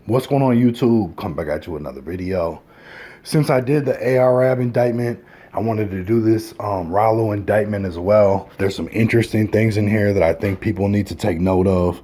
What's going on, YouTube? Come back at you with another video. Since I did the ARAB indictment, I wanted to do this RALO indictment as well. There's some interesting things in here that I think people need to take note of.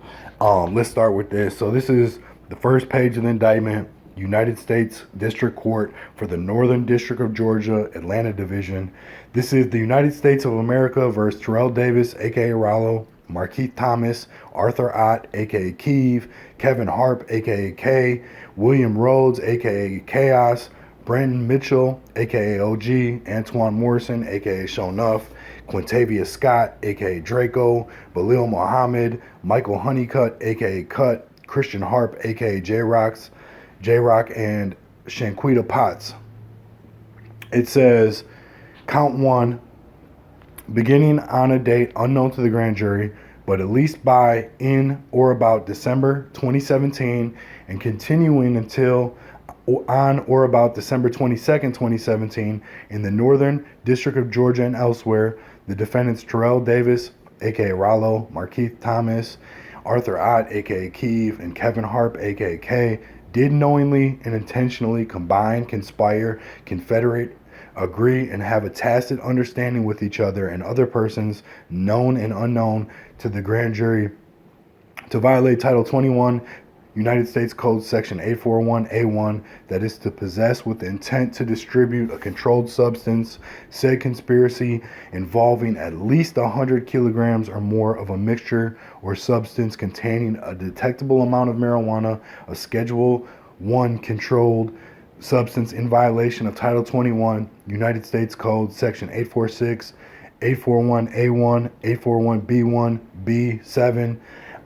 Let's start with this. So this is the first page of the indictment. United States District Court for the Northern District of Georgia, Atlanta Division. This is the United States of America versus Terrell Davis, aka RALO, Markeith Thomas, Arthur Ott, aka Keeve, Kevin Harp, aka K, William Rhodes, aka Chaos, Brandon Mitchell, aka OG, Antoine Morrison, aka Shonuff, Quintavious Scott, aka Draco, Balil Muhammad, Michael Honeycutt, aka Cut, Christian Harp, aka J-Rock, and Shanquita Potts. It says, count one, beginning on a date unknown to the grand jury, but at least by, in, or about December 2017, and continuing until on or about December 22nd, 2017, in the Northern District of Georgia and elsewhere, the defendants Terrell Davis, aka Rollo, Markeith Thomas, Arthur Ott, aka Keeve, and Kevin Harp, aka K, did knowingly and intentionally combine, conspire, confederate, agree, and have a tacit understanding with each other and other persons, known and unknown to the grand jury, to violate Title 21 United States Code Section 841A1, that is to possess with the intent to distribute a controlled substance, said conspiracy involving at least 100 kilograms or more of a mixture or substance containing a detectable amount of marijuana, a Schedule 1 controlled substance in violation of Title 21 United States Code Section 846, 841A1, 841B1, B7,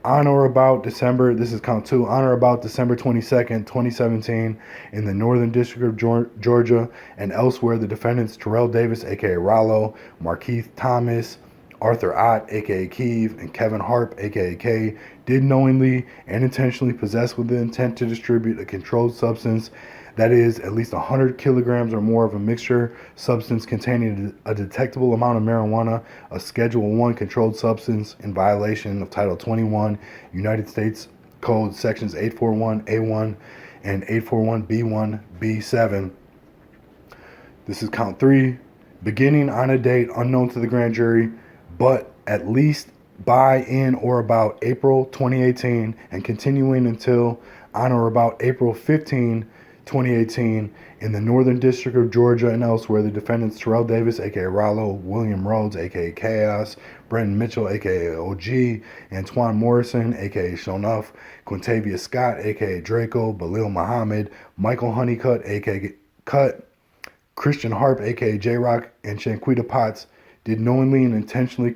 on or about December, this is count two, on or about December 22nd, 2017, in the Northern District of Georgia and elsewhere, the defendants Terrell Davis, aka Rollo, Markeith Thomas, Arthur Ott, aka Keeve, and Kevin Harp, aka K, did knowingly and intentionally possess with the intent to distribute a controlled substance, that is, at least 100 kilograms or more of a mixture substance containing a detectable amount of marijuana, a Schedule 1 controlled substance in violation of Title 21 United States Code Sections 841A1 and 841B1, B7. This is count three, beginning on a date unknown to the grand jury, but at least by, in, or about April 2018 and continuing until on or about April 15, 2018, in the Northern District of Georgia and elsewhere, the defendants Terrell Davis, aka Rollo, William Rhodes, aka Chaos, Brandon Mitchell, aka OG, Antoine Morrison, aka Shonuff, Quintavious Scott, aka Draco, Balil Muhammad, Michael Honeycutt, aka Cut, Christian Harp, aka J-Rock, and Shanquita Potts did knowingly and intentionally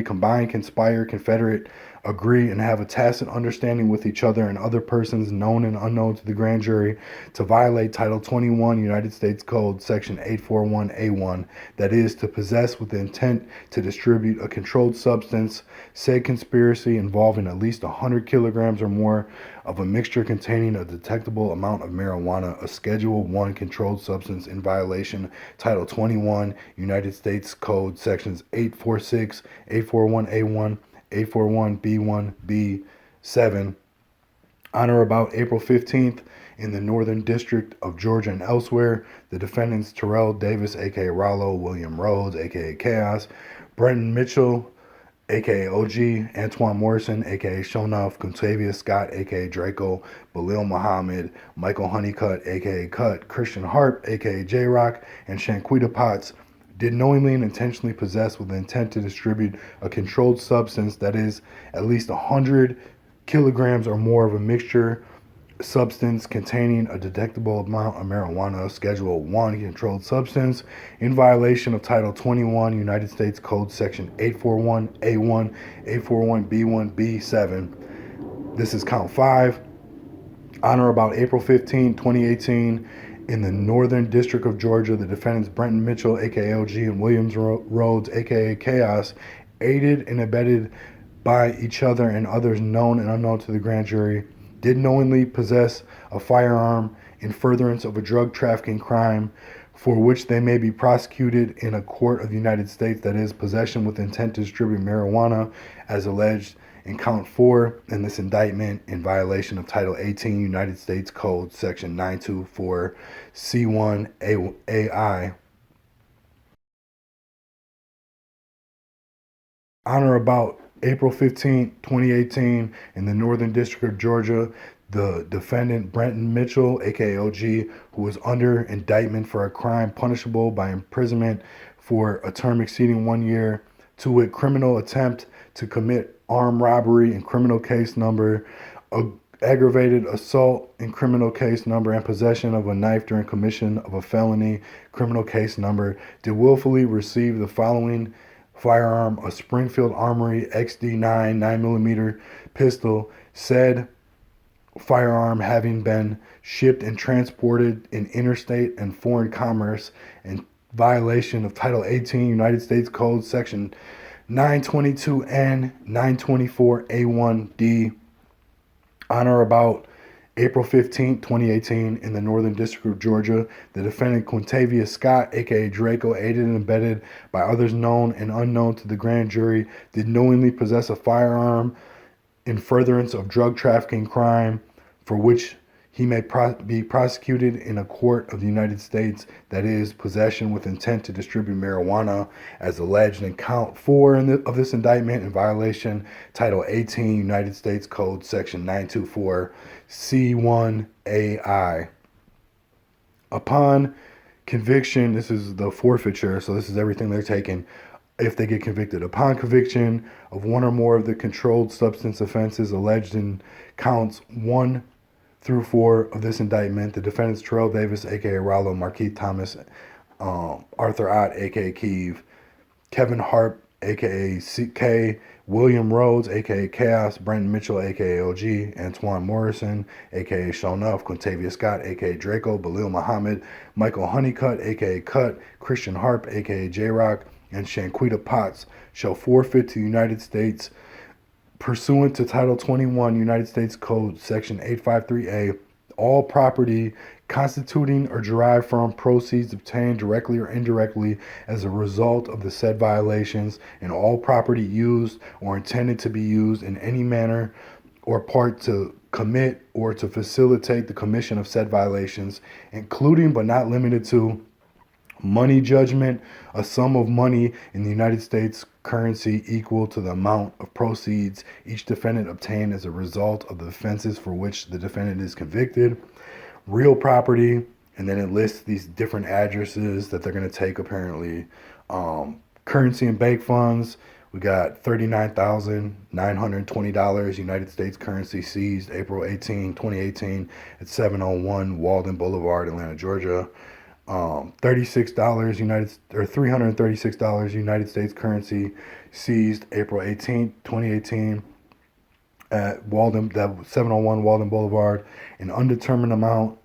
combine, conspire, confederate, agree, and have a tacit understanding with each other and other persons, known and unknown to the grand jury, to violate Title 21 United States Code Section 841A1, that is, to possess with the intent to distribute a controlled substance, said conspiracy involving at least 100 kilograms or more of a mixture containing a detectable amount of marijuana, a Schedule 1 controlled substance in violation Title 21 United States Code Sections 846, 841A1, 841B1, B7, on or about April 15th, in the Northern District of Georgia and elsewhere, the defendants Terrell Davis, aka Rollo, William Rhodes, aka Chaos, Brenton Mitchell, aka OG, Antoine Morrison, aka Shonuff, Quintavious Scott, aka Draco, Balil Muhammad, Michael Honeycutt, aka Cut, Christian Harp, aka J-Rock, and Shanquita Potts did knowingly and intentionally possess with the intent to distribute a controlled substance, that is, at least 100 kilograms or more of a mixture substance containing a detectable amount of marijuana, Schedule 1 controlled substance, in violation of Title 21 United States Code Section 841A1, 841B1, B7. This is count five. On or about April 15, 2018, in the Northern District of Georgia, the defendants Brenton Mitchell, aka OG, and Williams Rhodes, aka Chaos, aided and abetted by each other and others known and unknown to the grand jury, did knowingly possess a firearm in furtherance of a drug trafficking crime for which they may be prosecuted in a court of the United States, that is, possession with intent to distribute marijuana, as alleged in count 4 in this indictment in violation of Title 18 United States Code Section 924 C1 AI. On or about April 15, 2018, in the Northern District of Georgia, the defendant Brenton Mitchell, aka OG, who was under indictment for a crime punishable by imprisonment for a term exceeding 1 year, to wit, criminal attempt to commit armed robbery in criminal case number, aggravated assault in criminal case number, and possession of a knife during commission of a felony criminal case number, did willfully receive the following firearm: a Springfield Armory XD9 9mm pistol, said firearm having been shipped and transported in interstate and foreign commerce in violation of Title 18 United States Code Section 922N 924A1D. On or about April 15, 2018, in the Northern District of Georgia, the defendant Quintavious Scott, aka Draco, aided and abetted by others known and unknown to the grand jury, did knowingly possess a firearm in furtherance of drug trafficking crime, for which he may be prosecuted in a court of the United States, that is, possession with intent to distribute marijuana, as alleged in count 4 of this indictment in violation Title 18 United States Code Section 924 C1 AI. Upon conviction, this is the forfeiture, so this is everything they're taking if they get convicted. Upon conviction of one or more of the controlled substance offenses alleged in counts 1 through 4 of this indictment, the defendants Terrell Davis, aka RALO, Marquis Thomas, Arthur Ott, aka Keeve, Kevin Harp, aka CK, William Rhodes, aka Chaos, Brenton Mitchell, aka OG, Antoine Morrison, aka Shonuff, Quintavious Scott, aka Draco, Balil Muhammad, Michael Honeycutt, aka Cut, Christian Harp, aka J-Rock, and Shanquita Potts shall forfeit to the United States, pursuant to Title 21 United States Code Section 853A, all property constituting or derived from proceeds obtained directly or indirectly as a result of the said violations, and all property used or intended to be used in any manner or part to commit or to facilitate the commission of said violations, including but not limited to money judgment, a sum of money in the United States currency equal to the amount of proceeds each defendant obtained as a result of the offenses for which the defendant is convicted, real property, and then it lists these different addresses that they're going to take apparently. Currency and bank funds, we got $39,920 United States currency seized April 18, 2018 at 701 Walden Boulevard, Atlanta, Georgia. $36 $336 United States currency seized April 18, 2018 at 701 Walden Boulevard. An undetermined amount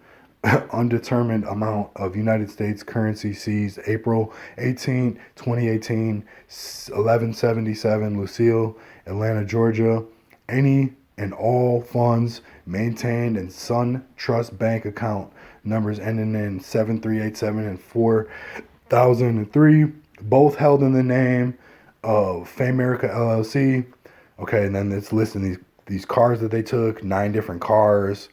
of United States currency seized April 18, 2018, 1177 Lucille, Atlanta, Georgia. Any and all funds maintained in Sun Trust Bank account numbers ending in 7387 and 4003, both held in the name of Famerica LLC. Okay, and then it's listing these cars that they took, 9 different cars.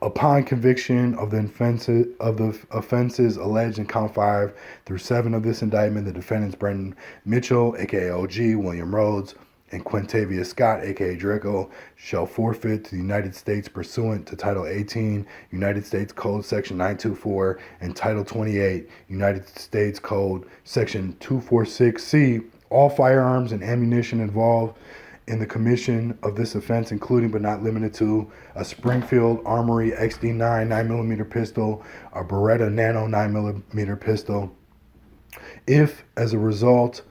Upon conviction of the offenses alleged in count 5 through 7 of this indictment, the defendants Brenton Mitchell, aka OG, William Rhodes, and Quintavious Scott, aka Draco, shall forfeit to the United States pursuant to Title 18 United States Code Section 924 and Title 28 United States Code Section 246C all firearms and ammunition involved in the commission of this offense, including but not limited to a Springfield Armory XD9 9mm pistol, a Beretta Nano 9mm pistol, if as a result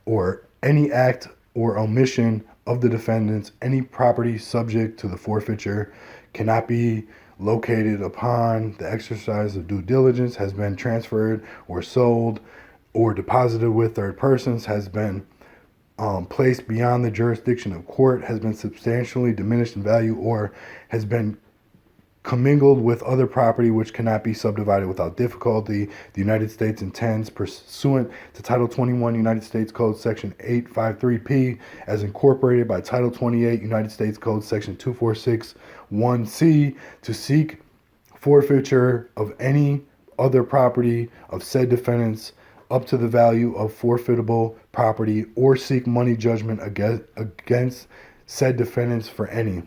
or any act or omission of the defendants, any property subject to the forfeiture cannot be located upon the exercise of due diligence, has been transferred or sold or deposited with third persons, has been placed beyond the jurisdiction of court, has been substantially diminished in value, or has been commingled with other property which cannot be subdivided without difficulty. The United States intends, pursuant to Title 21 United States Code Section 853P, as incorporated by Title 28 United States Code Section 2461C, to seek forfeiture of any other property of said defendants up to the value of forfeitable property, or seek money judgment against said defendants for any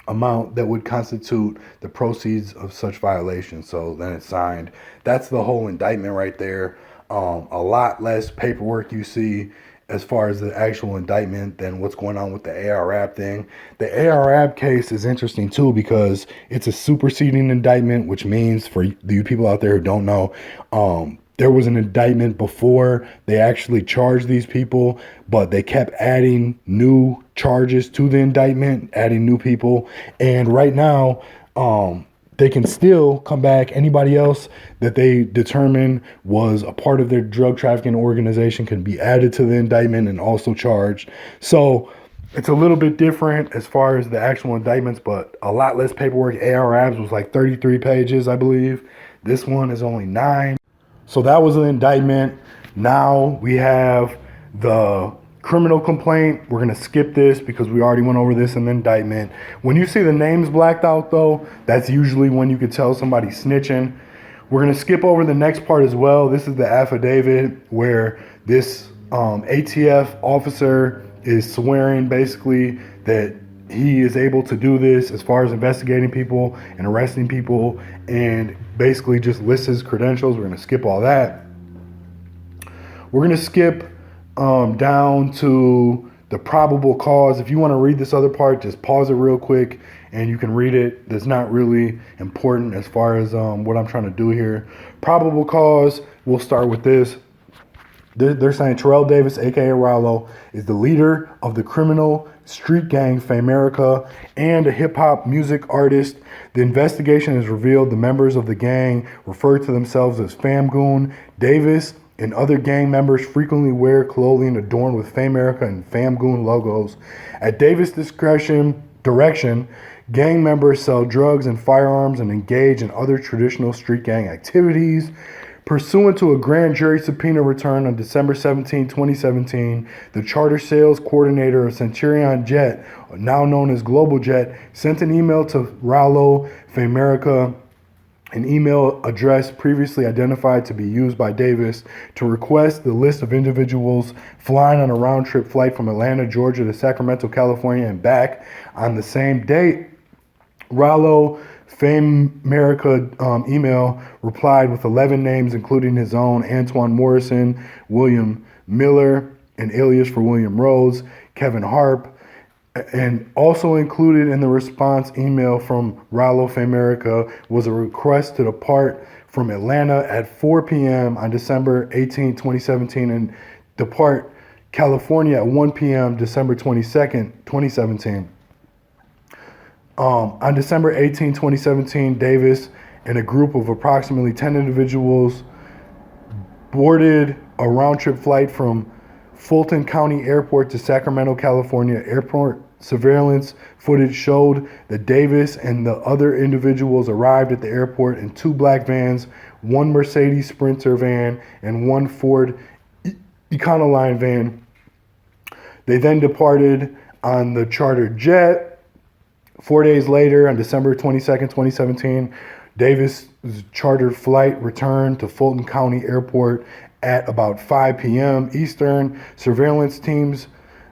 amount that would constitute the proceeds of such violation. So then it's signed. That's the whole indictment right there. A lot less paperwork you see as far as the actual indictment than what's going on with the ARAB thing. The ARAB case is interesting too because it's a superseding indictment, which means, for you people out there who don't know, there was an indictment before they actually charged these people, but they kept adding new charges to the indictment, adding new people. And right now, they can still come back. Anybody else that they determine was a part of their drug trafficking organization can be added to the indictment and also charged. So it's a little bit different as far as the actual indictments, but a lot less paperwork. ARABs was like 33 pages, I believe. This one is only 9. So that was an indictment. Now we have the criminal complaint. We're going to skip this because we already went over this in the indictment. When you see the names blacked out, though, that's usually when you could tell somebody's snitching. We're going to skip over the next part as well. This is the affidavit where this ATF officer is swearing basically that he is able to do this as far as investigating people and arresting people, and basically just lists his credentials. We're going to skip all that. We're going to skip down to the probable cause. If you want to read this other part, just pause it real quick and you can read it. That's not really important as far as what I'm trying to do here. Probable cause, we'll start with this. They're saying Terrell Davis, aka RALO, is the leader of the criminal street gang Famerica and a hip-hop music artist. The investigation has revealed the members of the gang refer to themselves as Famgoon. Davis and other gang members frequently wear clothing adorned with Famerica and Famgoon logos. At Davis' direction, gang members sell drugs and firearms and engage in other traditional street gang activities. Pursuant to a grand jury subpoena returned on December 17, 2017, the charter sales coordinator of Centurion Jet, now known as Global Jet, sent an email to RALO Famerica, an email address previously identified to be used by Davis, to request the list of individuals flying on a round-trip flight from Atlanta, Georgia to Sacramento, California and back on the same date. RALO Famerica email replied with 11 names, including his own, Antoine Morrison, William Miller, an alias for William Rose, Kevin Harp, and also included in the response email from RALO Famerica was a request to depart from Atlanta at 4 p.m. on December 18, 2017, and depart California at 1 p.m. December 22nd, 2017. On December 18, 2017, Davis and a group of approximately 10 individuals boarded a round-trip flight from Fulton County Airport to Sacramento, California. Airport surveillance footage showed that Davis and the other individuals arrived at the airport in 2 black vans, 1 Mercedes Sprinter van, and 1 Ford Econoline van. They then departed on the charter jet. 4 days later, on December 22nd, 2017, Davis' chartered flight returned to Fulton County Airport at about 5 p.m. Eastern. Surveillance teams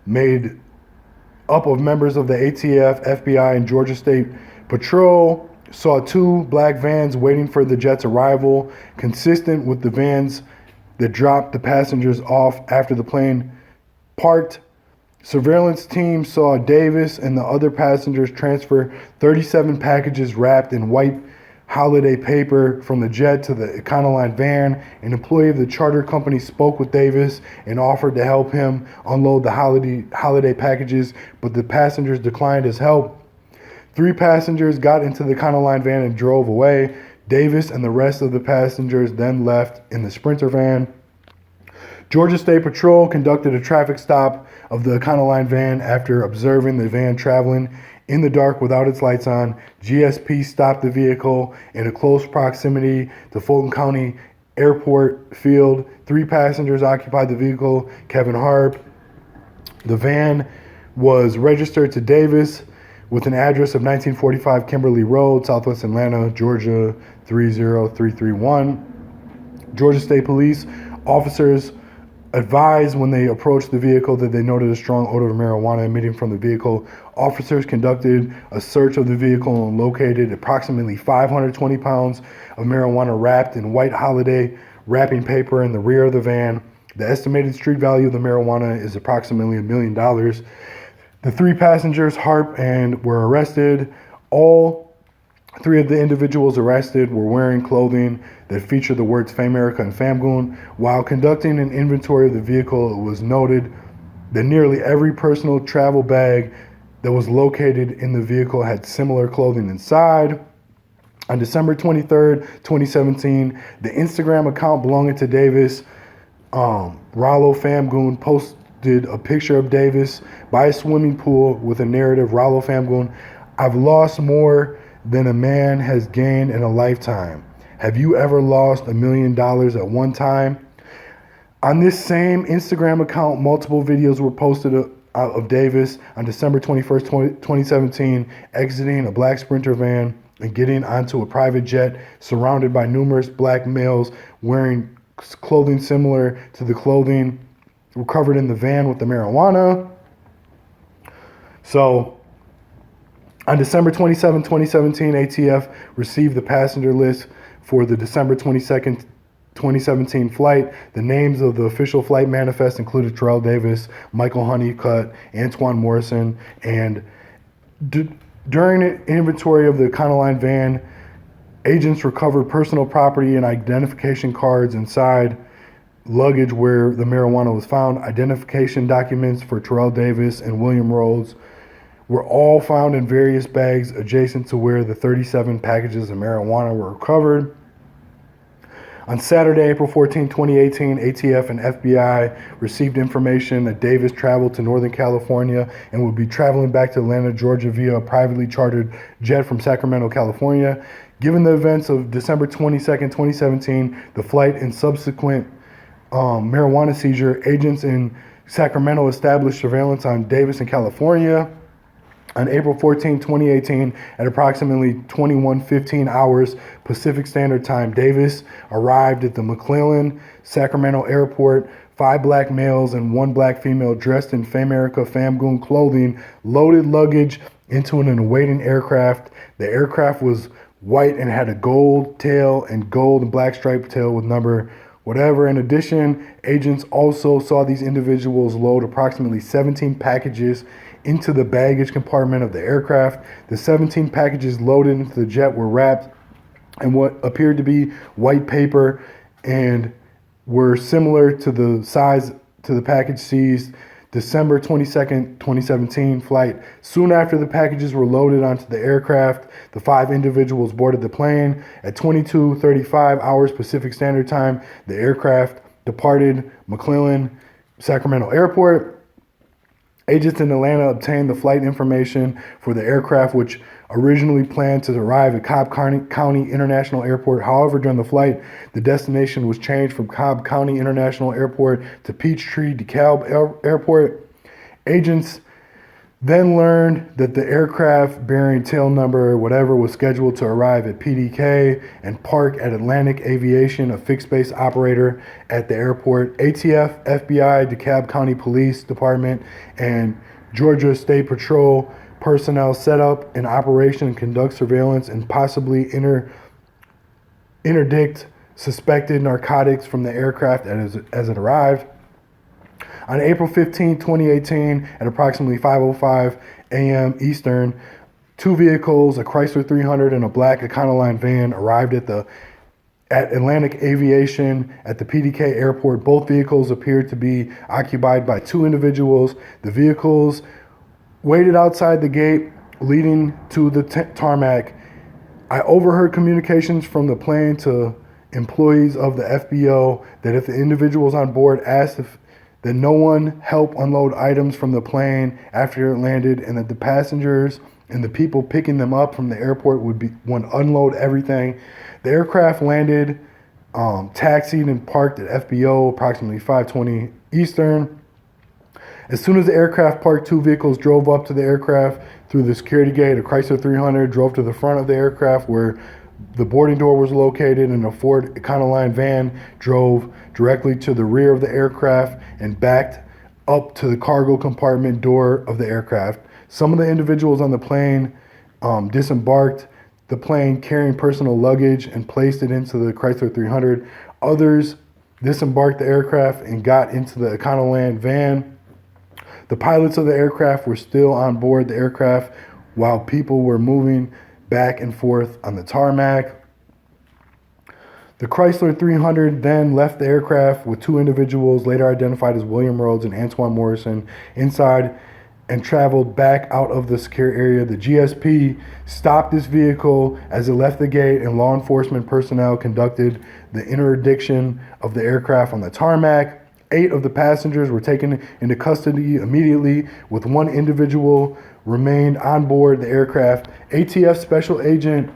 made up of members of the ATF, FBI, and Georgia State Patrol saw 2 black vans waiting for the jet's arrival, consistent with the vans that dropped the passengers off after the plane parked. Surveillance team saw Davis and the other passengers transfer 37 packages wrapped in white holiday paper from the jet to the Econoline van. An employee of the charter company spoke with Davis and offered to help him unload the holiday packages, but the passengers declined his help. 3 passengers got into the Econoline van and drove away. Davis and the rest of the passengers then left in the Sprinter van. Georgia State Patrol conducted a traffic stop of the Econoline van after observing the van traveling in the dark without its lights on. GSP stopped the vehicle in a close proximity to Fulton County Airport Field. 3 passengers occupied the vehicle. Kevin Harp. The van was registered to Davis with an address of 1945 Kimberly Road, Southwest Atlanta, Georgia 30331. Georgia State Police officers advised when they approached the vehicle that they noted a strong odor of marijuana emitting from the vehicle. Officers conducted a search of the vehicle and located approximately 520 pounds of marijuana wrapped in white holiday wrapping paper in the rear of the van. The estimated street value of the marijuana is approximately $1 million. The 3 passengers, Harp, and were arrested. All 3 of the individuals arrested were wearing clothing that featured the words Famerica and Famgoon. While conducting an inventory of the vehicle, it was noted that nearly every personal travel bag that was located in the vehicle had similar clothing inside. On December 23rd, 2017, the Instagram account belonging to Davis, RALO Famgoon, posted a picture of Davis by a swimming pool with a narrative, RALO Famgoon, "I've lost more than a man has gained in a lifetime. Have you ever lost $1 million at one time?" On this same Instagram account, multiple videos were posted of Davis on December 21st, 2017, exiting a black Sprinter van and getting onto a private jet surrounded by numerous black males wearing clothing similar to the clothing recovered in the van with the marijuana. So, on December 27, 2017, ATF received the passenger list for the December 22nd, 2017 flight. The names of the official flight manifest included Terrell Davis, Michael Honeycutt, Antoine Morrison, and during an inventory of the Econoline van, agents recovered personal property and identification cards inside luggage where the marijuana was found. Identification documents for Terrell Davis and William Rhodes were all found in various bags adjacent to where the 37 packages of marijuana were recovered. On Saturday, April 14, 2018, ATF and FBI received information that Davis traveled to Northern California and would be traveling back to Atlanta, Georgia via a privately chartered jet from Sacramento, California. Given the events of December 22nd, 2017, the flight and subsequent marijuana seizure, agents in Sacramento established surveillance on Davis in California. On April 14, 2018, at approximately 21:15 hours Pacific Standard Time, Davis arrived at the McClellan, Sacramento airport. 5 black males and 1 black female dressed in Famerica Famgoon clothing loaded luggage into an awaiting aircraft. The aircraft was white and had a gold tail and gold and black striped tail with number whatever. In addition, agents also saw these individuals load approximately 17 packages into the baggage compartment of the aircraft. The 17 packages loaded into the jet were wrapped in what appeared to be white paper and were similar to the size to the package seized December 22nd, 2017 flight. Soon after the packages were loaded onto the aircraft, the 5 individuals boarded the plane. At 22:35 hours Pacific Standard Time, the aircraft departed McClellan, Sacramento Airport. Agents in Atlanta obtained the flight information for the aircraft, which originally planned to arrive at Cobb County International Airport. However, during the flight, the destination was changed from Cobb County International Airport to Peachtree DeKalb Airport. Agents then learned that the aircraft bearing tail number whatever was scheduled to arrive at PDK and park at Atlantic Aviation, a fixed-base operator at the airport. ATF, FBI, DeKalb County Police Department, and Georgia State Patrol personnel set up an operation and conduct surveillance and possibly interdict suspected narcotics from the aircraft as it arrived. On April 15, 2018, at approximately 5:05 a.m. Eastern, 2 vehicles, a Chrysler 300 and a black Econoline van, arrived at Atlantic Aviation at the PDK airport. Both vehicles appeared to be occupied by 2 individuals. The vehicles waited outside the gate leading to the tarmac. I overheard communications from the plane to employees of the FBO that if the individuals on board asked if that no one help unload items from the plane after it landed, and that the passengers and the people picking them up from the airport would unload everything. The aircraft landed, taxied and parked at FBO approximately 5:20 Eastern. As soon as the aircraft parked, two vehicles drove up to the aircraft through the security gate. A Chrysler 300 drove to the front of the aircraft where the boarding door was located, and a Ford Econoline van drove directly to the rear of the aircraft and backed up to the cargo compartment door of the aircraft. Some of the individuals on the plane disembarked the plane carrying personal luggage and placed it into the Chrysler 300. Others disembarked the aircraft and got into the Econoline van. The pilots of the aircraft were still on board the aircraft while people were moving back and forth on the tarmac. The Chrysler 300 then left the aircraft with two individuals later identified as William Rhodes and Antoine Morrison inside and traveled back out of the secure area. The GSP stopped this vehicle as it left the gate, and law enforcement personnel conducted the interdiction of the aircraft on the tarmac. 8 of the passengers were taken into custody immediately, with one individual remained on board the aircraft. ATF Special Agent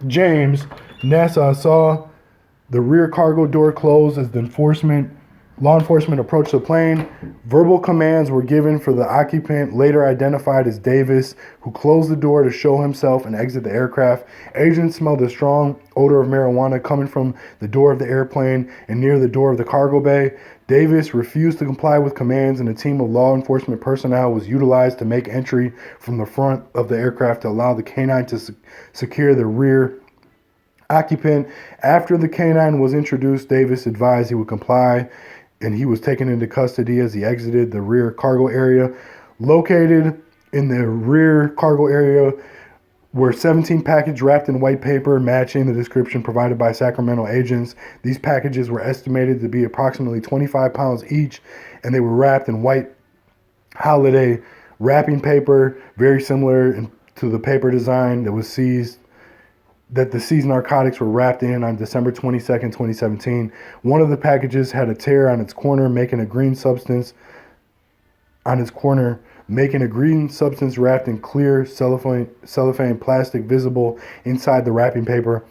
James Nassau saw the rear cargo door close as law enforcement approached the plane. Verbal commands were given for the occupant, later identified as Davis, who closed the door to show himself and exit the aircraft. Agents smelled a strong odor of marijuana coming from the door of the airplane and near the door of the cargo bay. Davis refused to comply with commands, and a team of law enforcement personnel was utilized to make entry from the front of the aircraft to allow the canine to secure the rear occupant. After the canine was introduced, Davis advised he would comply, and he was taken into custody as he exited the rear cargo area. Located in the rear cargo area were 17 packages wrapped in white paper matching the description provided by Sacramento agents. These packages were estimated to be approximately 25 pounds each, and they were wrapped in white holiday wrapping paper, very similar to the paper design that the seized narcotics were wrapped in on December 22nd, 2017. One of the packages had a tear on its corner, making a green substance wrapped in clear cellophane plastic visible inside the wrapping paper.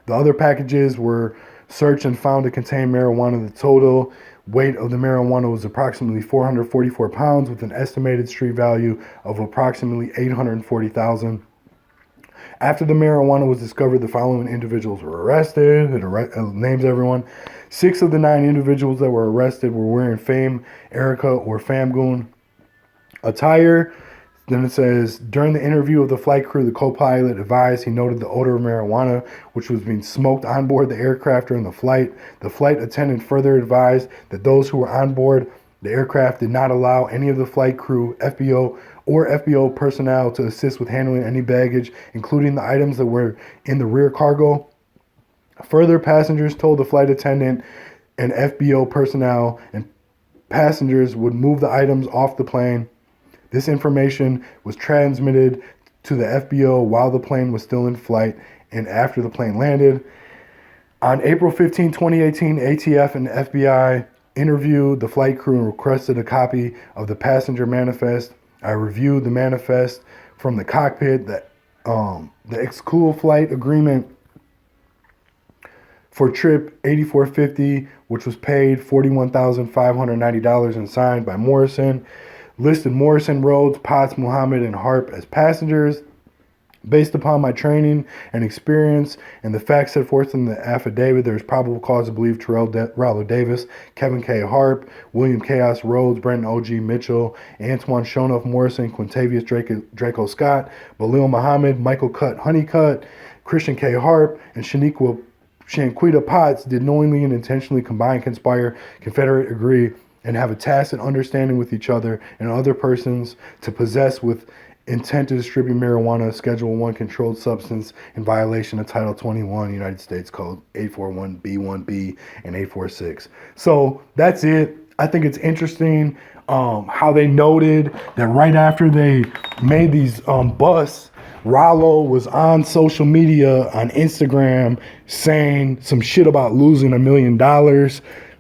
The other packages were searched and found to contain marijuana. The total weight of the marijuana was approximately 444 pounds with an estimated street value of approximately $840,000. After the marijuana was discovered, the following individuals were arrested. It names everyone. 6 of the 9 individuals that were arrested were wearing Fame, Erica, or Famgoon attire. Then it says, during the interview of the flight crew, the co-pilot advised he noted the odor of marijuana, which was being smoked on board the aircraft during the flight. The flight attendant further advised that those who were on board the aircraft did not allow any of the flight crew, FBO, or FBO personnel to assist with handling any baggage, including the items that were in the rear cargo. Further, passengers told the flight attendant and FBO personnel and passengers would move the items off the plane. This information was transmitted to the FBO while the plane was still in flight and after the plane landed. On April 15, 2018, ATF and FBI interviewed the flight crew and requested a copy of the passenger manifest. I reviewed the manifest from the cockpit, the ex-cool flight agreement for trip 8450, which was paid $41,590 and signed by Morrison. Listed Morrison, Rhodes, Potts, Muhammad, and Harp as passengers. Based upon my training and experience and the facts set forth in the affidavit, there is probable cause to believe RALO Davis, Kevin K. Harp, William Chaos Rhodes, Brenton O.G. Mitchell, Antoine Shonuff Morrison, Quintavious Draco Scott, Balil Muhammad, Michael Cut Honeycutt, Christian K. Harp, and Shanquita Potts did knowingly and intentionally combine, conspire, confederate, agree, and have a tacit understanding with each other and other persons to possess with intent to distribute marijuana, Schedule 1 controlled substance in violation of Title 21, United States Code 841B1B and 846. So that's it. I think it's interesting how they noted that right after they made these busts RALO was on social media, on Instagram, saying some shit about losing $1 million.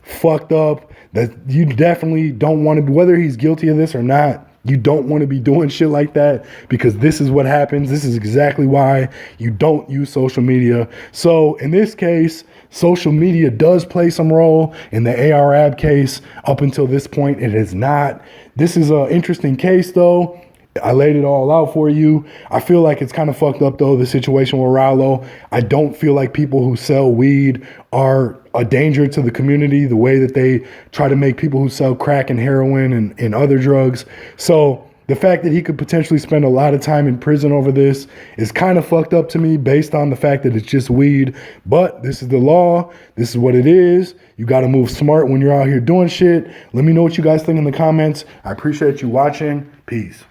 Fucked up. That you definitely don't want to be, whether he's guilty of this or not, you don't want to be doing shit like that, because this is what happens. This is exactly why you don't use social media. So in this case, social media does play some role. In the ARAB case, up until this point, it has not. This is an interesting case though. I laid it all out for you. I feel like it's kind of fucked up though, the situation with RALO. I don't feel like people who sell weed are a danger to the community the way that they try to make people who sell crack and heroin and other drugs. So the fact that he could potentially spend a lot of time in prison over this is kind of fucked up to me, based on the fact that it's just weed. But this is the law. This is what it is. You got to move smart when you're out here doing shit. Let me know what you guys think in the comments. I appreciate you watching. Peace.